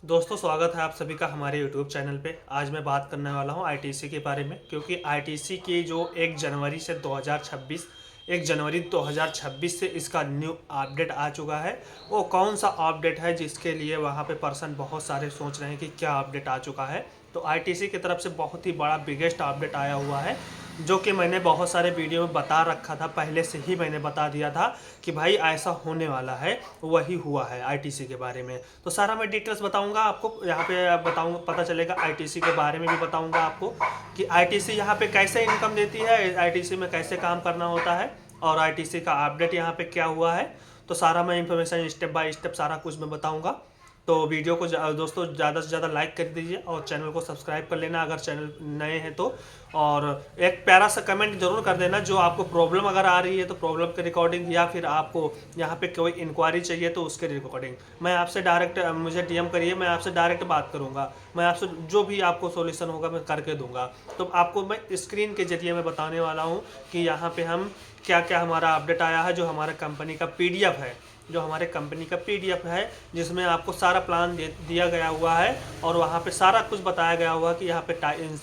दोस्तों स्वागत है आप सभी का हमारे YouTube चैनल पे। आज मैं बात करने वाला हूँ आईटीसी के बारे में, क्योंकि आईटीसी की जो 1 जनवरी से 2026 1 जनवरी 2026 से इसका न्यू अपडेट आ चुका है। वो कौन सा अपडेट है जिसके लिए वहाँ पे पर्सन बहुत सारे सोच रहे हैं कि क्या अपडेट आ चुका है। तो आईटीसी की तरफ से बहुत ही बड़ा बिगेस्ट अपडेट आया हुआ है, जो कि मैंने बहुत सारे वीडियो में बता रखा था, पहले से ही मैंने बता दिया था कि भाई ऐसा होने वाला है। वही हुआ है आईटीसी के बारे में। तो सारा मैं डिटेल्स बताऊंगा आपको, यहाँ पे बताऊंगा, पता चलेगा आईटीसी के बारे में भी बताऊंगा आपको कि आईटीसी यहाँ पे कैसे इनकम देती है, आईटीसी में कैसे काम करना होता है और आईटीसी का अपडेट यहाँ पे क्या हुआ है। तो सारा मैं इन्फॉर्मेशन स्टेप बाय स्टेप सारा कुछ मैं बताऊँगा। तो वीडियो को दोस्तों ज़्यादा से ज़्यादा लाइक कर दीजिए और चैनल को सब्सक्राइब कर लेना अगर चैनल नए हैं तो। और एक प्यारा सा कमेंट जरूर कर देना, जो आपको प्रॉब्लम अगर आ रही है तो प्रॉब्लम के रिकॉर्डिंग, या फिर आपको यहाँ पे कोई इंक्वायरी चाहिए तो उसके रिकॉर्डिंग। मैं आपसे डायरेक्ट, मुझे डीएम करिए, मैं आपसे डायरेक्ट बात करूँगा। मैं आपसे जो भी आपको सॉल्यूशन होगा मैं करके दूंगा। तो आपको मैं स्क्रीन के जरिए मैं बताने वाला हूँ कि यहाँ पे हम क्या क्या हमारा अपडेट आया है, जो हमारे कंपनी का पीडीएफ है, जो हमारे कंपनी का पीडीएफ है, जिसमें आपको सारा प्लान दिया गया हुआ है और वहाँ पे सारा कुछ बताया गया हुआ है कि यहाँ पे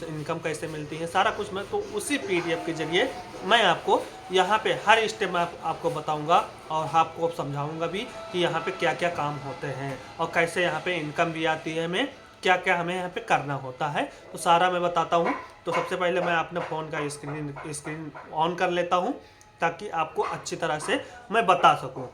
इनकम कैसे मिलती है, सारा कुछ। मैं तो उसी पीडीएफ के जरिए मैं आपको यहाँ पे हर स्टेप में आपको बताऊँगा और आपको समझाऊँगा भी कि यहाँ पे क्या क्या काम होते हैं और कैसे यहाँ पे इनकम भी आती है, हमें क्या क्या हमें यहाँ पे करना होता है। तो सारा मैं बताता हूँ। तो सबसे पहले मैं अपने फ़ोन का स्क्रीन ऑन कर लेता हूँ, ताकि आपको अच्छी तरह से मैं बता सकूँ,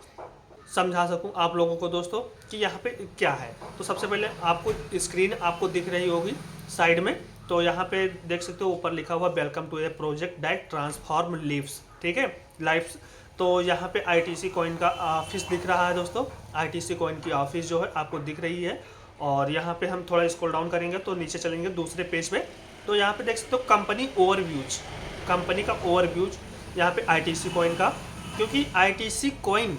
समझा सकूं आप लोगों को दोस्तों कि यहाँ पे क्या है। तो सबसे पहले आपको स्क्रीन आपको दिख रही होगी साइड में। तो यहाँ पे देख सकते हो ऊपर लिखा हुआ welcome to a project that transform lives, ठीक है, लाइफ्स। तो यहाँ पे आईटीसी कॉइन का ऑफिस दिख रहा है दोस्तों। आईटीसी कॉइन की ऑफिस जो है आपको दिख रही है। और यहाँ पे हम थोड़ा स्क्रॉल डाउन करेंगे तो नीचे चलेंगे दूसरे पेज पे। तो यहाँ पे देख सकते हो कंपनी ओवरव्यूज, कंपनी का ओवरव्यूज यहाँ पे आईटीसी कॉइन का। क्योंकि आईटीसी कॉइन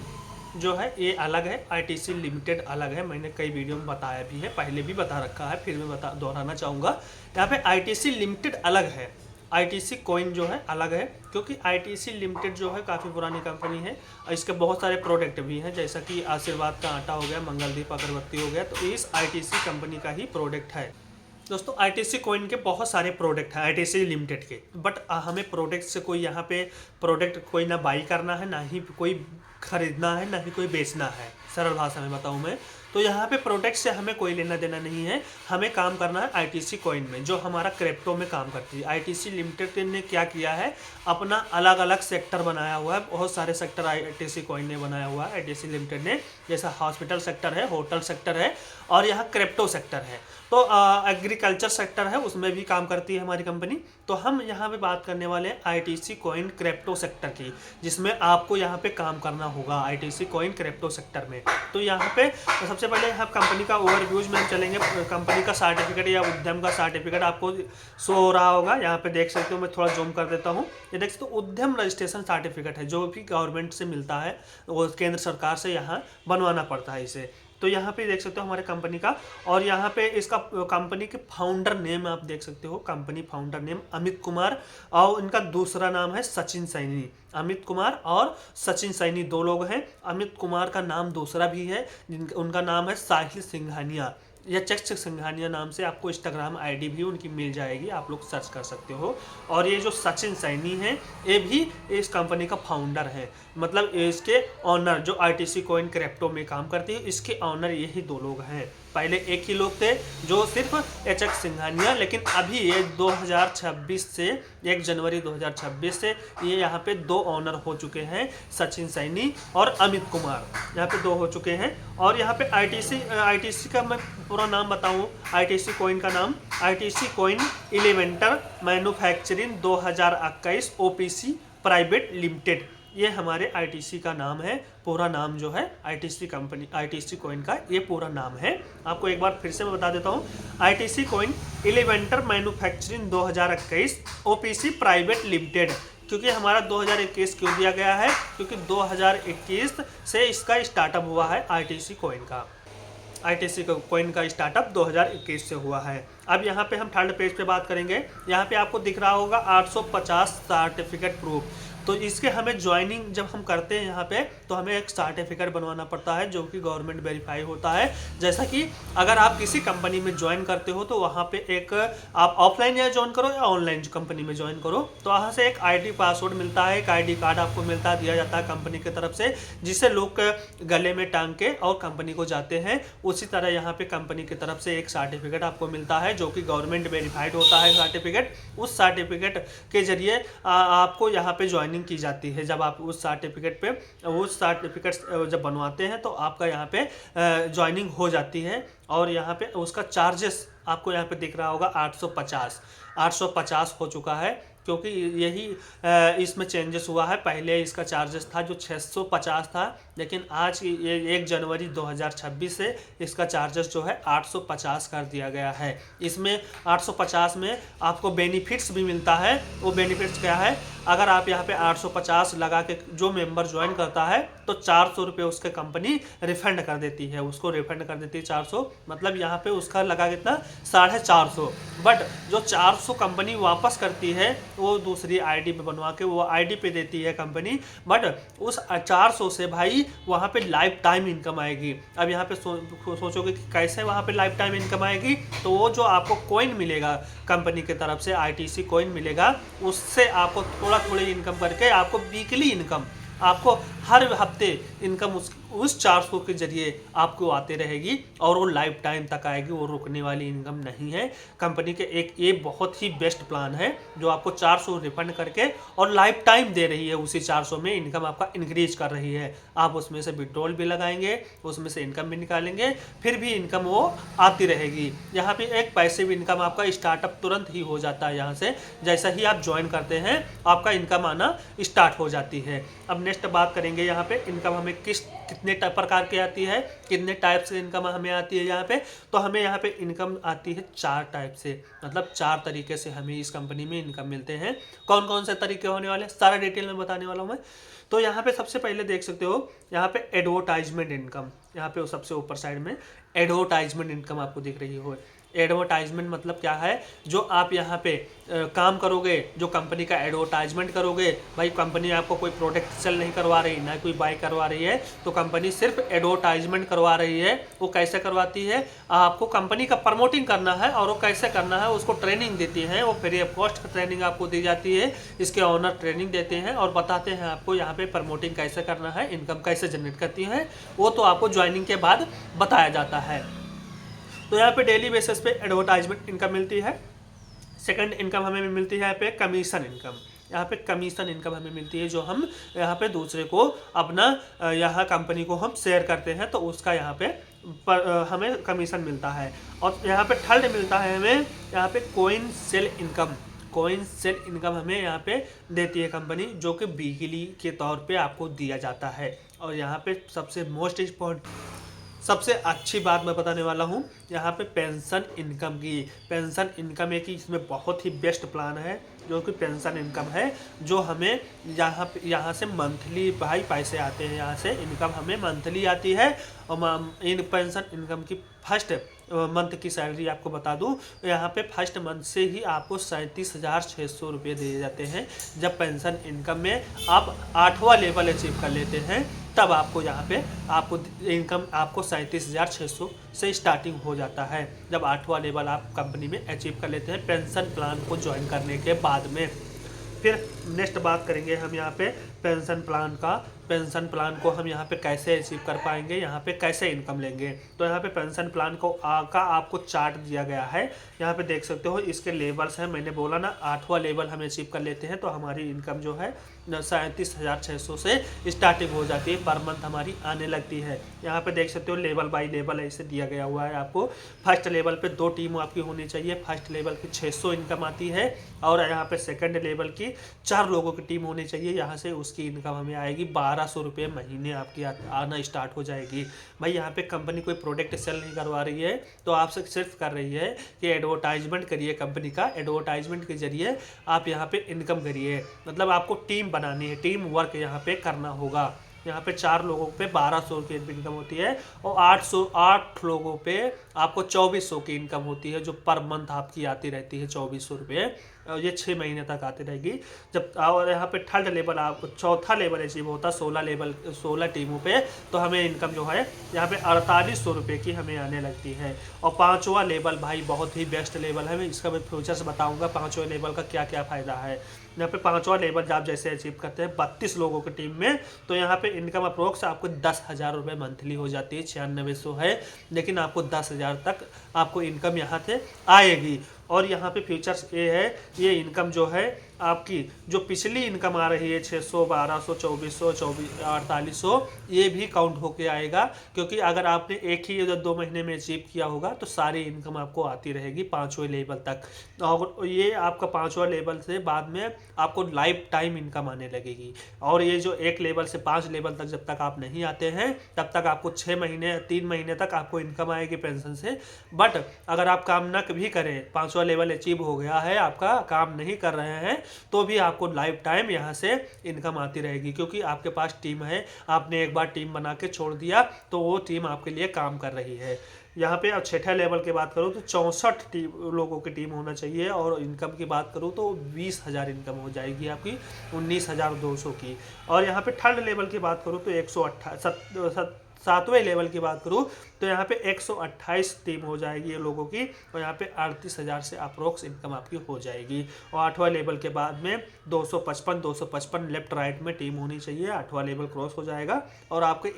जो है ये अलग है, आईटीसी लिमिटेड अलग है। मैंने कई वीडियो में बताया भी है, पहले भी बता रखा है, फिर मैं दोहराना चाहूँगा। यहाँ पे आईटीसी लिमिटेड अलग है, आईटीसी कॉइन जो है अलग है। क्योंकि आईटीसी लिमिटेड जो है काफ़ी पुरानी कंपनी है और इसके बहुत सारे प्रोडक्ट भी हैं, जैसा कि आशीर्वाद का आटा हो गया, मंगलदीप अगरबत्ती हो गया, तो इस आईटीसी कंपनी का ही प्रोडक्ट है दोस्तों। आईटीसी कॉइन के बहुत सारे प्रोडक्ट हैं आईटीसी लिमिटेड के, बट हमें प्रोडक्ट से कोई यहाँ पे प्रोडक्ट कोई ना बाई करना है, ना ही कोई खरीदना है, ना ही कोई बेचना है। सरल भाषा में बताऊँ मैं तो यहाँ पे प्रोडक्ट से हमें कोई लेना देना नहीं है। हमें काम करना है आईटीसी कॉइन में, जो हमारा क्रिप्टो में काम करती है। आईटीसी लिमिटेड ने क्या किया है, अपना अलग अलग सेक्टर बनाया हुआ है। बहुत सारे सेक्टर आईटीसी कॉइन ने बनाया हुआ है, आईटीसी लिमिटेड ने। जैसा हॉस्पिटल सेक्टर है, होटल सेक्टर है और यहाँ क्रिप्टो सेक्टर है। तो एग्रीकल्चर सेक्टर है, उसमें भी काम करती है हमारी कंपनी। तो हम यहाँ पे बात करने वाले हैं आईटीसी कॉइन क्रिप्टो सेक्टर की, जिसमें आपको यहाँ पे काम करना होगा आईटीसी कॉइन क्रिप्टो सेक्टर में। तो यहाँ पे सबसे पहले हम कंपनी का ओवरव्यूज में हम चलेंगे। कंपनी का सर्टिफिकेट या उद्यम का सर्टिफिकेट आपको शो हो रहा होगा, यहाँ पे देख सकते हो। मैं थोड़ा जूम कर देता हूँ। ये देख सकते हो उद्यम रजिस्ट्रेशन सर्टिफिकेट है, जो भी गवर्नमेंट से मिलता है, वो केंद्र सरकार से यहाँ बनवाना पड़ता है इसे। तो यहाँ पे देख सकते हो हमारे कंपनी का, और यहाँ पे इसका कंपनी के फाउंडर नेम आप देख सकते हो। Company founder name Amit Kumar और इनका दूसरा नाम है सचिन सैनी। अमित कुमार और सचिन सैनी दो लोग हैं। अमित कुमार का नाम दूसरा भी है, उनका नाम है साहिल सिंघानिया या चक्ष सिंघानिया नाम से आपको इंस्टाग्राम आईडी भी उनकी मिल जाएगी, आप लोग सर्च कर सकते हो। और ये जो सचिन सैनी हैं, ये भी इस कंपनी का फाउंडर है, मतलब इसके ऑनर, जो आईटीसी कॉइन क्रिप्टो में काम करती है, इसके ऑनर यही दो लोग हैं। पहले एक ही लोग थे जो सिर्फ एचक सिंघानिया, लेकिन अभी ये 2026 से 1 जनवरी 2026 से ये यहाँ पे दो ऑनर हो चुके हैं, सचिन सैनी और अमित कुमार, यहाँ पे दो हो चुके हैं। और यहाँ पे आईटीसी का मैं पूरा नाम बताऊँ, आईटीसी कॉइन का नाम ITC coin elevator manufacturing 2021 OPC private limited, ये हमारे आईटीसी का नाम है। पूरा नाम जो है आईटीसी कंपनी, आईटीसी कॉइन का ये पूरा नाम है। आपको एक बार फिर से मैं बता देता हूँ, ITC coin elevator manufacturing 2021 OPC private limited. क्योंकि हमारा 2021 क्यों दिया गया है, क्योंकि 2021 से इसका स्टार्टअप हुआ है आईटीसी कॉइन का। आईटीसी कॉइन का स्टार्टअप 2021 से हुआ है। अब यहाँ पे हम थर्ड पेज पे बात करेंगे। यहाँ पे आपको दिख रहा होगा 850 सर्टिफिकेट प्रूफ। तो इसके हमें ज्वाइनिंग जब हम करते हैं यहाँ पे, तो हमें एक सर्टिफिकेट बनवाना पड़ता है जो कि गवर्नमेंट वेरीफाई होता है। जैसा कि अगर आप किसी कंपनी में ज्वाइन करते हो तो वहाँ पे एक आप ऑफलाइन या ज्वाइन करो या ऑनलाइन कंपनी में ज्वाइन करो, तो वहाँ से एक आईडी पासवर्ड मिलता है, एक आईडी कार्ड आपको मिलता दिया जाता है कंपनी की तरफ से, जिसे लोग गले में टांग के और कंपनी को जाते हैं। उसी तरह यहाँ पे कंपनी की तरफ से एक सर्टिफिकेट आपको मिलता है जो कि गवर्नमेंट वेरीफाइड होता है सर्टिफिकेट। उस सर्टिफिकेट के जरिए आपको यहाँ पे ज्वाइनिंग की जाती है। जब आप उस सर्टिफिकेट जब बनवाते हैं तो आपका यहाँ पे ज्वाइनिंग हो जाती है। और यहाँ पे उसका चार्जेस आपको यहाँ पे दिख रहा होगा 850 हो चुका है, क्योंकि यही इसमें चेंजेस हुआ है। पहले इसका चार्जेस था जो 650 था, लेकिन आज ये 1 जनवरी 2026 से इसका चार्जेस जो है 850 कर दिया गया है। इसमें 850 में आपको बेनिफिट्स भी मिलता है। वो बेनिफिट्स क्या है, अगर आप यहाँ पे 850 लगा के जो मेंबर ज्वाइन करता है तो 400 रुपये उसके कंपनी रिफंड कर देती है, उसको रिफंड कर देती है 400, मतलब यहाँ पे उसका लगा कितना 450। बट जो 400 कंपनी वापस करती है वो दूसरी आईडी पे बनवा के वो आईडी पे देती है कंपनी। बट उस 400 से भाई वहाँ पे लाइफ टाइम इनकम आएगी। अब यहाँ पे सोचोगे कि कैसे वहाँ पे लाइफ टाइम इनकम आएगी, तो वो जो आपको कॉइन मिलेगा कंपनी की तरफ से, आईटीसी कॉइन मिलेगा, उससे आपको थोड़ी इनकम करके आपको वीकली इनकम, आपको हर हफ्ते इनकम उस 400 के जरिए आपको आते रहेगी और वो लाइफ टाइम तक आएगी। वो रुकने वाली इनकम नहीं है। कंपनी के एक ये बहुत ही बेस्ट प्लान है जो आपको 400 रिफंड करके और लाइफ टाइम दे रही है। उसी 400 में इनकम आपका इंक्रीज कर रही है। आप उसमें से विड्रॉल भी लगाएंगे, उसमें से इनकम भी निकालेंगे, फिर भी इनकम वो आती रहेगी। यहाँ पे एक पैसिव इनकम आपका स्टार्टअप तुरंत ही हो जाता है। यहाँ से जैसा ही आप ज्वाइन करते हैं आपका इनकम आना स्टार्ट हो जाती है। अब नेक्स्ट बात करेंगे यहाँ पे इनकम हमें कितने प्रकार की आती है, कितने टाइप से इनकम हमें आती है यहाँ पे। तो हमें यहाँ पे इनकम आती है 4 टाइप से, मतलब 4 तरीके से हमें इस कंपनी में इनकम मिलते हैं। कौन कौन से तरीके होने वाले हैं सारा डिटेल में बताने वाला हूँ मैं। तो यहाँ पे सबसे पहले देख सकते हो यहाँ पे एडवर्टाइजमेंट इनकम, यहाँ पे सबसे ऊपर साइड में एडवर्टाइजमेंट इनकम आपको दिख रही हो। एडवर्टाइजमेंट मतलब क्या है, जो आप यहाँ पे काम करोगे, जो कंपनी का एडवर्टाइजमेंट करोगे, भाई कंपनी आपको कोई प्रोडक्ट सेल नहीं करवा रही, ना कोई बाय करवा रही है, तो कंपनी सिर्फ एडवर्टाइजमेंट करवा रही है। वो कैसे करवाती है, आपको कंपनी का प्रमोटिंग करना है और वो कैसे करना है उसको ट्रेनिंग देती है। वो फ्री ऑफ कॉस्ट ट्रेनिंग आपको दी जाती है। इसके ऑनर ट्रेनिंग देते हैं और बताते हैं आपको यहाँ पे प्रमोटिंग कैसे करना है, इनकम कैसे जनरेट करती है, वो तो आपको ज्वाइनिंग के बाद बताया जाता है। तो यहाँ पे डेली बेसिस पे एडवर्टाइजमेंट इनकम मिलती है। सेकंड इनकम हमें मिलती है यहाँ पे कमीशन इनकम। यहाँ पे कमीशन इनकम हमें मिलती है जो हम यहाँ पे दूसरे को अपना यहाँ कंपनी को हम शेयर करते हैं तो उसका यहाँ पे हमें कमीशन मिलता है। और यहाँ पे थर्ड मिलता है हमें यहाँ पे coin sale income. Coin sale income हमें यहाँ पे देती है कंपनी, जो कि वीकली के तौर पे आपको दिया जाता है। और यहाँ पे सबसे अच्छी बात मैं बताने वाला हूँ यहाँ पे पेंशन इनकम की। पेंशन इनकम एक इसमें बहुत ही बेस्ट प्लान है जो कि पेंशन इनकम है, जो हमें यहाँ से मंथली भाई पैसे आते हैं। यहाँ से इनकम हमें मंथली आती है। और इन पेंशन इनकम की फर्स्ट मंथ की सैलरी आपको बता दूं, यहाँ पे फर्स्ट मंथ से ही आपको 37,600 रुपये दिए जाते हैं। जब पेंशन इनकम में आप 8वां लेवल अचीव कर लेते हैं तब आपको यहाँ पे आपको इनकम आपको 37,600 से स्टार्टिंग हो जाता है। जब 8वां लेवल आप कंपनी में अचीव कर लेते हैं पेंशन प्लान को ज्वाइन करने के बाद में। फिर नेक्स्ट बात करेंगे हम यहाँ पे पेंशन प्लान का। पेंशन प्लान को हम यहाँ पे कैसे अचीव कर पाएंगे, यहाँ पे कैसे इनकम लेंगे। तो यहाँ पे पेंशन प्लान को का आपको चार्ट दिया गया है। यहाँ पे देख सकते हो इसके लेवल्स हैं। मैंने बोला ना 8वां लेवल हम अचीव कर लेते हैं तो हमारी इनकम जो है 37,600 से स्टार्टिंग हो जाती है, पर मंथ हमारी आने लगती है। यहाँ पे देख सकते हो लेवल बाय लेवल ऐसे दिया गया हुआ है आपको। फर्स्ट लेवल पे 2 टीम आपकी होनी चाहिए। फर्स्ट लेवल की 600 इनकम आती है और यहाँ पे सेकंड लेवल की 4 लोगों की टीम होनी चाहिए। यहाँ से उसकी इनकम हमें आएगी 1200 रुपये महीने आपकी आना स्टार्ट हो जाएगी। भाई यहाँ पे कंपनी कोई प्रोडक्ट सेल नहीं करवा रही है, तो आपसे सिर्फ कर रही है कि एडवर्टाइजमेंट करिए कंपनी का। एडवर्टाइजमेंट के जरिए आप यहाँ पे इनकम करिए, मतलब आपको टीम बनानी है, टीम वर्क यहाँ पे करना होगा। यहाँ पे 4 लोगों पे 1200 की इनकम होती है और 8 लोगों पे आपको 2400 की इनकम होती है, जो पर मंथ आपकी आती रहती है 2400 रुपये। और ये 6 महीने तक आती रहेगी। जब और यहाँ पे थर्ड लेवल आपको चौथा लेवल अचीव होता है 16 टीमों पे, तो हमें इनकम जो है यहाँ पे 4800 रुपये की हमें आने लगती है। और 5वां लेवल भाई बहुत ही बेस्ट लेवल है, इसका मैं फ्यूचर्स बताऊँगा 5वें लेवल का क्या क्या फ़ायदा है। यहाँ पे 5वां लेवल आप जैसे अचीव करते हैं 32 लोगों की टीम में, तो यहाँ पे इनकम अप्रोक्स आपको 10,000 रुपये मंथली हो जाती है। 9600 है, लेकिन आपको 10,000 तक आपको इनकम यहाँ से आएगी। और यहाँ पे फीचर्स ये है, ये इनकम जो है आपकी जो पिछली इनकम आ रही है 600, 1200, 2400, 4800, ये भी काउंट होके आएगा। क्योंकि अगर आपने एक ही 2 महीने में अचीव किया होगा तो सारी इनकम आपको आती रहेगी 5वें लेवल तक। और ये आपका 5वां लेवल से बाद में आपको लाइफ टाइम इनकम आने लगेगी। और ये जो 1 लेवल से 5 लेवल तक जब तक आप नहीं आते हैं तब तक आपको 6 महीने 3 महीने तक आपको इनकम आएगी पेंशन से। बट अगर आप काम न भी करें, 5वां लेवल अचीव हो गया है, आपका काम नहीं कर रहे हैं, तो भी आपको लाइफ टाइम यहाँ से इनकम आती रहेगी। क्योंकि आपके पास टीम है, आपने एक बार टीम बना के छोड़ दिया तो वो टीम आपके लिए काम कर रही है। यहाँ पे अब 6ठे लेवल की बात करूँ तो 64 लोगों की टीम होना चाहिए। और इनकम की बात करूँ तो 20,000 इनकम हो जाएगी आपकी, 19,200 की। और यहाँ पे थर्ड लेवल की बात करूँ तो 7वें लेवल की बात करूँ तो यहाँ पे 128 टीम हो जाएगी ये लोगों की, और यहाँ पे 38,000 से अप्रोक्स इनकम आपकी हो जाएगी। और 8वां लेवल के बाद में 255 लेफ्ट राइट में टीम होनी चाहिए, 8वां लेवल क्रॉस हो जाएगा। और आपके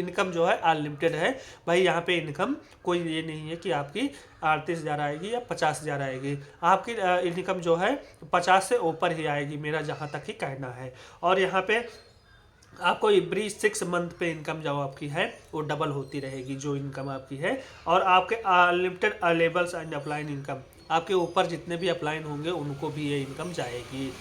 इनकम जो है अनलिमिटेड है भाई। यहाँ पे इनकम कोई ये नहीं है कि आपकी 38,000 आएगी या 50,000 आएगी, आपकी इनकम जो है 50 से ऊपर ही आएगी, मेरा जहाँ तक ही कहना है। और यहाँ पे आपको एवरी 6 मंथ पे इनकम जो आपकी है वो डबल होती रहेगी जो इनकम आपकी है। और आपके unlimited levels and upline income, आपके ऊपर जितने भी अपलाइन होंगे उनको भी ये इनकम जाएगी।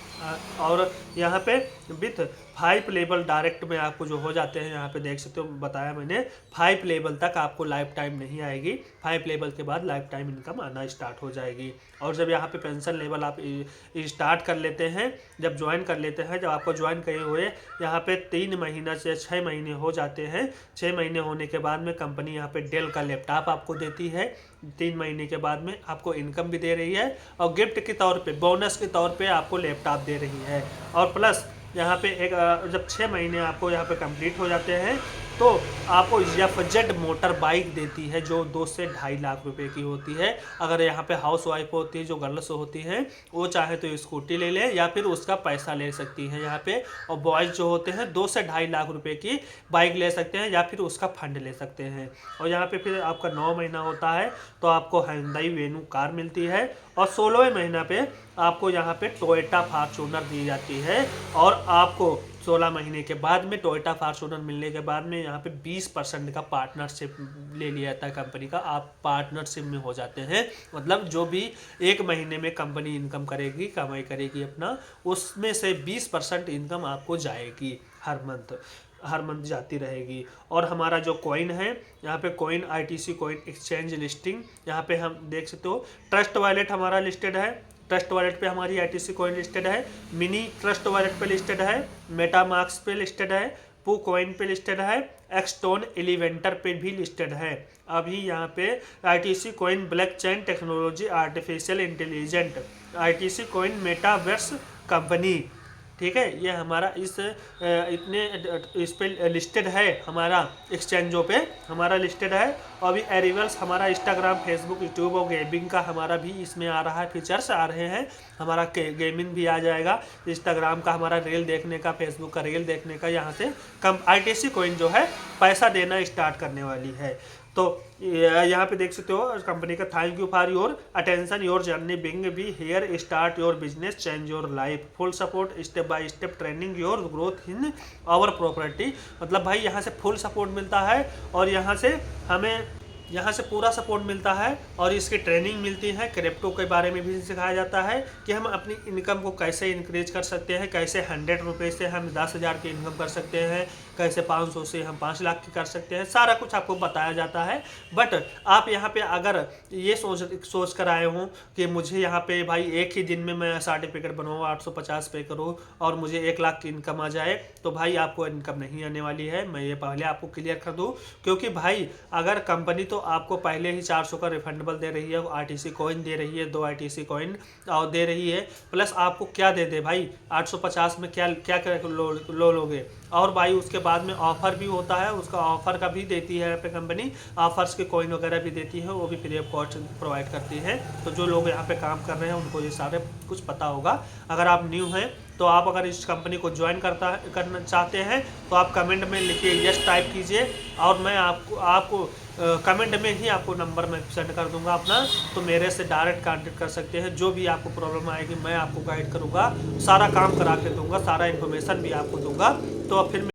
और यहाँ पे विथ 5 लेवल डायरेक्ट में आपको जो हो जाते हैं, यहाँ पे देख सकते हो बताया मैंने 5 लेवल तक आपको लाइफ टाइम नहीं आएगी, 5 लेवल के बाद लाइफ टाइम इनकम आना स्टार्ट हो जाएगी। और जब यहाँ पे पेंशन लेवल आप स्टार्ट कर लेते हैं, जब ज्वाइन कर लेते हैं, जब आपको ज्वाइन करे हुए यहाँ पे 3 महीना से 6 महीने हो जाते हैं, 6 महीने होने के बाद में कंपनी यहाँ पे डेल का लैपटॉप आपको देती है। 3 महीने के बाद में आपको इनकम भी दे रही है, और गिफ्ट के तौर पे, बोनस के तौर पे आपको लैपटॉप दे रही है। और प्लस यहाँ पे एक जब 6 महीने आपको यहाँ पे कंप्लीट हो जाते हैं तो आपको एफजेड मोटर बाइक देती है जो 2 से 2.5 लाख रुपए की होती है। अगर यहाँ पे हाउस वाइफ होती है, जो गर्ल्स होती हैं, वो चाहे तो स्कूटी ले ले या फिर उसका पैसा ले सकती हैं यहाँ पे। और बॉयज़ जो होते हैं 2 से 2.5 लाख रुपए की बाइक ले सकते हैं या फिर उसका फंड ले सकते हैं। और यहाँ पे फिर आपका 9 महीना होता है तो आपको hyundai वेन्यू कार मिलती है। और 16वें महीना पे आपको यहाँ पे टोयोटा फॉर्च्यूनर दी जाती है। और आपको 16 महीने के बाद में टोयोटा फॉर्च्यूनर मिलने के बाद में यहाँ पे 20% का पार्टनरशिप ले लिया जाता है कंपनी का, आप पार्टनरशिप में हो जाते हैं। मतलब जो भी 1 महीने में कंपनी इनकम करेगी, कमाई करेगी अपना, उसमें से 20% इनकम आपको जाएगी हर मंथ जाती रहेगी। और हमारा जो कॉइन है यहाँ पे coin ITC coin exchange listing, यहाँ पे हम देख सकते हो ट्रस्ट वॉलेट हमारा लिस्टेड है, ट्रस्ट वॉलेट पे हमारी ITC कॉइन लिस्टेड है, मिनी ट्रस्ट वॉलेट पे लिस्टेड है, मेटामार्क्स पे लिस्टेड है, पू कॉइन पे लिस्टेड है, एक्सटोन एलिवेंटर पे भी लिस्टेड है। अभी यहाँ पे ITC coin blockchain technology artificial intelligent, ITC coin metaverse company, ठीक है, ये हमारा इस पे लिस्टेड है, हमारा एक्सचेंजों पे हमारा लिस्टेड है। और अभी एरिवल्स हमारा इंस्टाग्राम, फेसबुक, यूट्यूब और गेमिंग का हमारा भी इसमें आ रहा है, फीचर्स आ रहे हैं, हमारा गेमिंग भी आ जाएगा, इंस्टाग्राम का हमारा रील देखने का, फेसबुक का रील देखने का, यहाँ से ITC कॉइन जो है पैसा देना स्टार्ट करने वाली है। तो यहाँ पे देख सकते हो कंपनी का thank you for your attention, your journey being be here, start your business, change your life, full support, step by step training your growth in our property. मतलब भाई यहाँ से फुल सपोर्ट मिलता है और यहाँ से हमें पूरा सपोर्ट मिलता है और इसकी ट्रेनिंग मिलती है। क्रिप्टो के बारे में भी सिखाया जाता है कि हम अपनी इनकम को कैसे इंक्रीज कर सकते हैं, कैसे 100 रुपये से हम 10,000 की इनकम कर सकते हैं, कैसे 500 से हम 5 लाख की कर सकते हैं, सारा कुछ आपको बताया जाता है। बट आप यहाँ पे अगर ये सोच कर आए हों कि मुझे यहाँ पे भाई एक ही दिन में मैं सर्टिफिकेट बनवाऊँ, 850 पे करूँ और मुझे 1 लाख की इनकम आ जाए, तो भाई आपको इनकम नहीं आने वाली है। मैं ये पहले आपको क्लियर कर दूँ, क्योंकि भाई अगर कंपनी तो आपको पहले ही 400 का रिफंडेबल दे रही है, आरटीसी कॉइन दे रही है, 2 आरटीसी कॉइन और दे रही है। प्लस आपको क्या दे दे भाई, 850 में क्या क्या क्या लोगे। और भाई उसके बाद में ऑफर भी होता है, उसका ऑफर का भी देती है यहाँ पे कंपनी, ऑफर्स के कॉइन वगैरह भी देती है, वो भी फ्री ऑफ कॉस्ट प्रोवाइड करती है। तो जो लोग यहाँ पे काम कर रहे हैं उनको ये सारे कुछ पता होगा। अगर आप न्यू हैं तो आप अगर इस कंपनी को ज्वाइन करना चाहते हैं तो आप कमेंट में लिखिए यस टाइप कीजिए, और मैं आपको कमेंट में ही आपको नंबर मैं सेंड कर दूंगा अपना। तो मेरे से डायरेक्ट कांटेक्ट कर सकते हैं, जो भी आपको प्रॉब्लम आएगी मैं आपको गाइड करूंगा, सारा काम करा के दूंगा, सारा इन्फॉर्मेशन भी आपको दूंगा। तो फिर